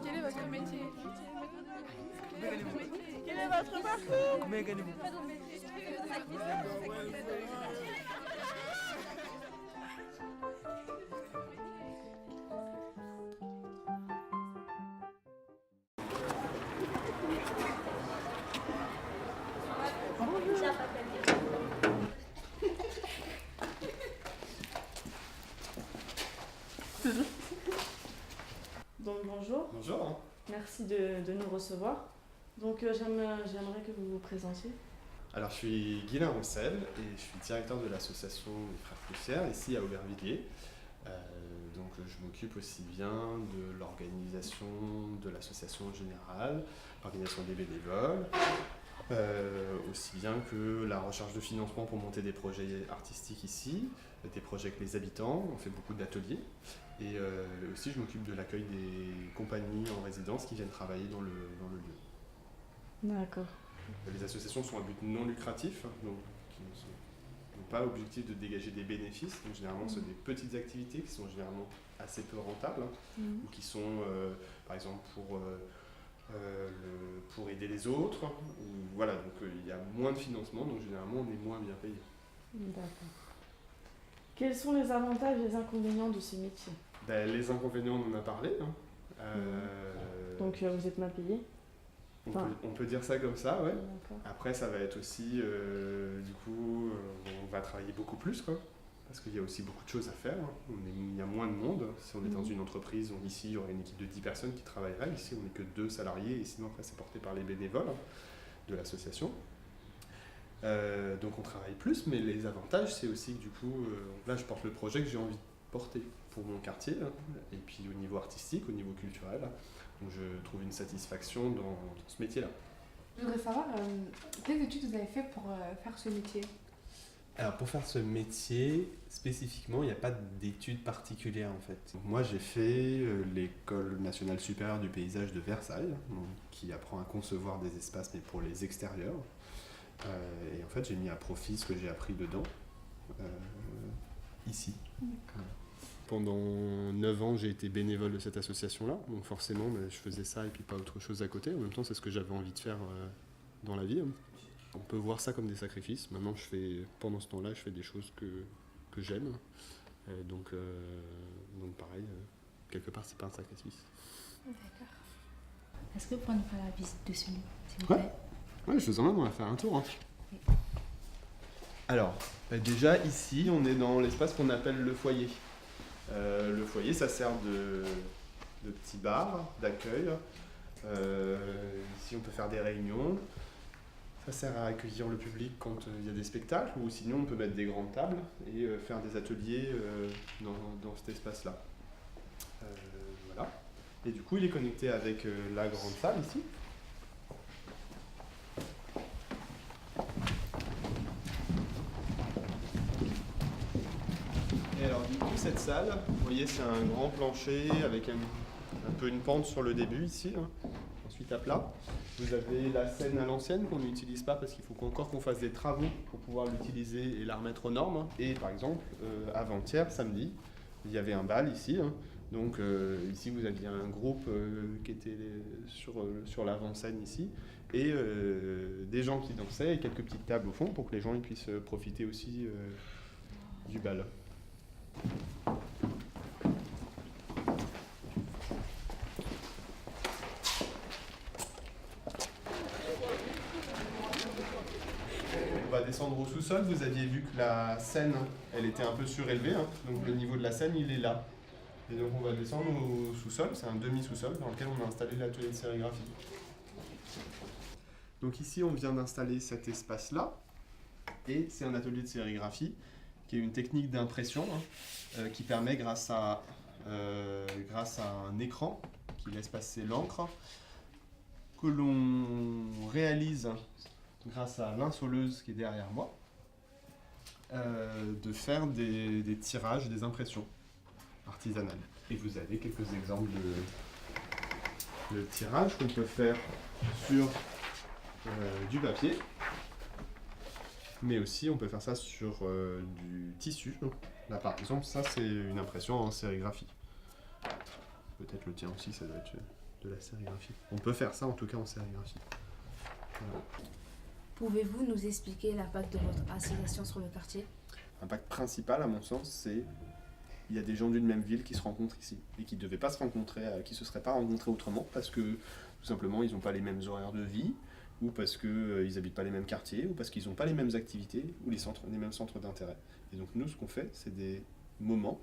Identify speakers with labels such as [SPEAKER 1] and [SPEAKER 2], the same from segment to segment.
[SPEAKER 1] Quel est votre métier? Quel est votre parcours?
[SPEAKER 2] Donc bonjour,
[SPEAKER 3] Bonjour.
[SPEAKER 2] merci de nous recevoir. Donc j'aimerais que vous vous présentiez.
[SPEAKER 3] Alors je suis Guilain Roussel et je suis directeur de l'association des Frères Poussières ici à Aubervilliers. Donc je m'occupe aussi bien de l'organisation de l'association en général, l'organisation des bénévoles, aussi bien que la recherche de financement pour monter des projets artistiques ici, des projets avec les habitants, on fait beaucoup d'ateliers. Et aussi je m'occupe de l'accueil des compagnies en résidence qui viennent travailler dans le lieu.
[SPEAKER 2] D'accord.
[SPEAKER 3] Les associations sont à but non lucratif, donc qui n'ont pas l'objectif de dégager des bénéfices. Donc généralement, c'est des petites activités qui sont généralement assez peu rentables, ou qui sont, par exemple, pour aider les autres. Ou, voilà, donc il y a moins de financement, donc généralement, on est moins bien payé.
[SPEAKER 2] D'accord. Quels sont les avantages et les inconvénients de ce métier?
[SPEAKER 3] Les inconvénients, on en a parlé.
[SPEAKER 2] Donc vous êtes mal payé?
[SPEAKER 3] On peut dire ça comme ça, ouais.
[SPEAKER 2] D'accord.
[SPEAKER 3] Après, ça va être aussi, du coup, on va travailler beaucoup plus, quoi. Parce qu'il y a aussi beaucoup de choses à faire. Il y a moins de monde. Si on est dans une entreprise, ici, il y aurait une équipe de 10 personnes qui travailleraient. Ici, on n'est que 2 salariés, et sinon, après, c'est porté par les bénévoles de l'association. Donc, on travaille plus, mais les avantages, c'est aussi que, du coup, là, je porte le projet que j'ai envie de porter pour mon quartier, et puis au niveau artistique, au niveau culturel. Donc, je trouve une satisfaction dans ce métier-là.
[SPEAKER 1] Je voudrais savoir quelles études vous avez fait pour faire ce métier?
[SPEAKER 4] Alors pour faire ce métier, spécifiquement, il n'y a pas d'études particulières en fait.
[SPEAKER 3] Moi j'ai fait l'École nationale supérieure du paysage de Versailles, donc, qui apprend à concevoir des espaces mais pour les extérieurs. Et en fait j'ai mis à profit ce que j'ai appris dedans, ici. Pendant 9 ans j'ai été bénévole de cette association-là, donc forcément je faisais ça et puis pas autre chose à côté. En même temps c'est ce que j'avais envie de faire dans la vie. On peut voir ça comme des sacrifices. Maintenant, pendant ce temps-là, je fais des choses que j'aime. Donc pareil, quelque part, c'est pas un sacrifice.
[SPEAKER 5] D'accord. Est-ce que vous pouvez nous faire la visite de ce lieu, s'il vous plaît?
[SPEAKER 3] Ouais, je vous emmène, on va faire un tour.
[SPEAKER 5] Oui.
[SPEAKER 3] Alors, déjà, ici, on est dans l'espace qu'on appelle le foyer. Le foyer, ça sert de petit bar, d'accueil. Ici, on peut faire des réunions. Ça sert à accueillir le public quand il y a des spectacles, ou sinon on peut mettre des grandes tables et faire des ateliers dans cet espace-là. Voilà. Et du coup, il est connecté avec la grande salle ici. Et alors du coup, cette salle, vous voyez, c'est un grand plancher avec un peu une pente sur le début ici, ensuite à plat. Vous avez la scène à l'ancienne qu'on n'utilise pas parce qu'il faut encore qu'on fasse des travaux pour pouvoir l'utiliser et la remettre aux normes. Et par exemple, avant-hier, samedi, il y avait un bal ici. Donc ici, vous aviez un groupe qui était sur l'avant-scène ici. Et des gens qui dansaient et quelques petites tables au fond pour que les gens puissent profiter aussi du bal. On va descendre au sous-sol. Vous aviez vu que la scène, elle était un peu surélevée, donc le niveau de la scène, il est là. Et donc on va descendre au sous-sol, c'est un demi-sous-sol dans lequel on a installé l'atelier de sérigraphie. Donc ici, on vient d'installer cet espace-là, et c'est un atelier de sérigraphie qui est une technique d'impression qui permet, grâce à un écran qui laisse passer l'encre, que l'on réalise grâce à l'insoleuse qui est derrière moi, de faire des tirages, des impressions artisanales. Et vous avez quelques exemples de tirages qu'on peut faire sur du papier, mais aussi on peut faire ça sur du tissu. Là par exemple, ça c'est une impression en sérigraphie. Peut-être le tien aussi, ça doit être de la sérigraphie. On peut faire ça en tout cas en sérigraphie. Voilà.
[SPEAKER 5] Pouvez-vous nous expliquer l'impact de votre association sur le quartier?
[SPEAKER 3] L'impact principal, à mon sens, c'est il y a des gens d'une même ville qui se rencontrent ici et qui ne devaient pas se rencontrer, qui ne se seraient pas rencontrés autrement parce que tout simplement ils n'ont pas les mêmes horaires de vie, ou parce qu'ils n'habitent pas les mêmes quartiers, ou parce qu'ils n'ont pas les mêmes activités ou les mêmes centres d'intérêt. Et donc nous, ce qu'on fait, c'est des moments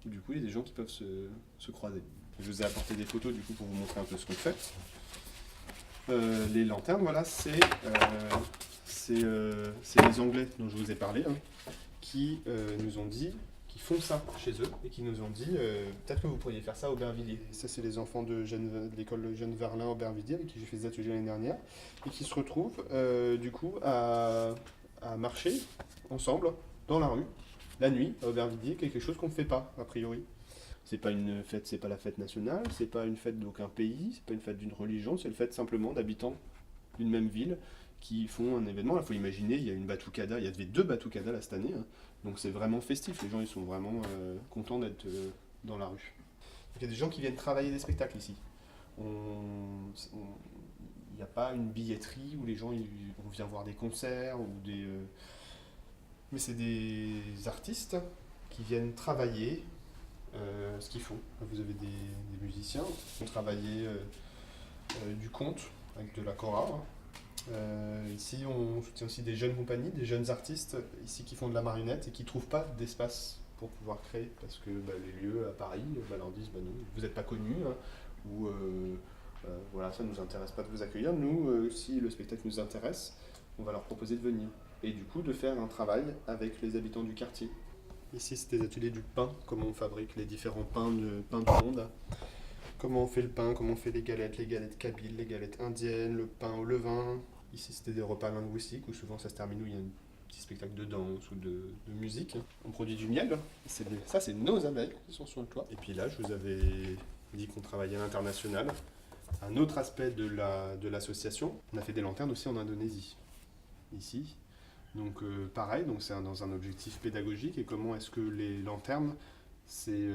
[SPEAKER 3] où du coup il y a des gens qui peuvent se croiser. Je vous ai apporté des photos du coup pour vous montrer un peu ce qu'on fait. Les lanternes, voilà, c'est les Anglais dont je vous ai parlé, hein, qui nous ont dit, qui font ça chez eux, et qui nous ont dit, peut-être que vous pourriez faire ça à Aubervilliers. Ça, c'est les enfants de l'école Jeanne Verlin Aubervilliers, avec qui j'ai fait des ateliers l'année dernière, et qui se retrouvent du coup à marcher ensemble dans la rue, la nuit, à Aubervilliers, quelque chose qu'on ne fait pas, a priori. C'est pas une fête, c'est pas la fête nationale, c'est pas une fête d'aucun pays, c'est pas une fête d'une religion, c'est le fait simplement d'habitants d'une même ville qui font un événement. Il faut imaginer, il y a une batucada, il y avait 2 batucadas là cette année, hein. Donc c'est vraiment festif, les gens ils sont vraiment contents d'être dans la rue. Donc, il y a des gens qui viennent travailler des spectacles ici. Il n'y a pas une billetterie où les gens on vient voir des concerts ou des... Mais c'est des artistes qui viennent travailler ce qu'ils font. Vous avez des musiciens qui vont travailler du conte avec de la kora. Ici, on soutient aussi des jeunes compagnies, des jeunes artistes ici qui font de la marionnette et qui ne trouvent pas d'espace pour pouvoir créer parce que les lieux à Paris leur disent non, vous n'êtes pas connus, hein, ou voilà, ça ne nous intéresse pas de vous accueillir. Nous, si le spectacle nous intéresse, on va leur proposer de venir et du coup de faire un travail avec les habitants du quartier. Ici, c'est des ateliers du pain, comment on fabrique les différents pains du monde. Comment on fait le pain, comment on fait les galettes kabyles, les galettes indiennes, le pain au levain. Ici, c'était des repas linguistiques où souvent ça se termine où il y a un petit spectacle de danse ou de musique. On produit du miel. Ça, c'est nos abeilles qui sont sur le toit. Et puis là, je vous avais dit qu'on travaillait à l'international. Un autre aspect de l'association, on a fait des lanternes aussi en Indonésie. Ici. Donc pareil, donc c'est dans un objectif pédagogique. Et comment est-ce que les lanternes, c'est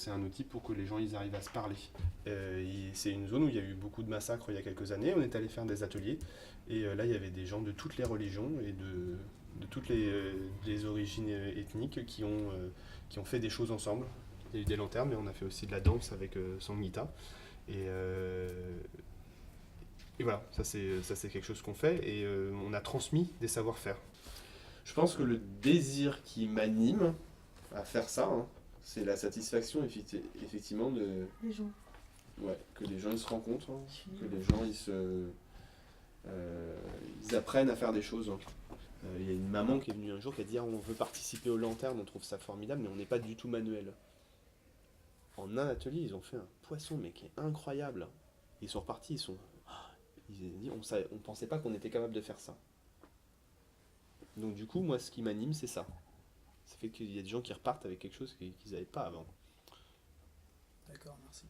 [SPEAKER 3] un outil pour que les gens ils arrivent à se parler. C'est une zone où il y a eu beaucoup de massacres il y a quelques années. On est allé faire des ateliers et là il y avait des gens de toutes les religions et de toutes les origines ethniques qui ont fait des choses ensemble. Il y a eu des lanternes, mais on a fait aussi de la danse avec Sangita. Et voilà, ça c'est quelque chose qu'on fait et on a transmis des savoir-faire. Je pense que le désir qui m'anime à faire ça, hein, c'est la satisfaction effectivement de...
[SPEAKER 2] Les gens.
[SPEAKER 3] Ouais, que les gens ils se rencontrent, hein, que les gens ils apprennent à faire des choses. Hein. Il y a une maman qui est venue un jour qui a dit on veut participer aux lanternes, on trouve ça formidable, mais on n'est pas du tout manuel. En un atelier, ils ont fait un poisson, mais qui est incroyable. Ils sont repartis, ils ont dit on pensait pas qu'on était capable de faire ça. Donc du coup, moi, ce qui m'anime, c'est ça. Ça fait qu'il y a des gens qui repartent avec quelque chose qu'ils n'avaient pas avant.
[SPEAKER 6] D'accord, merci.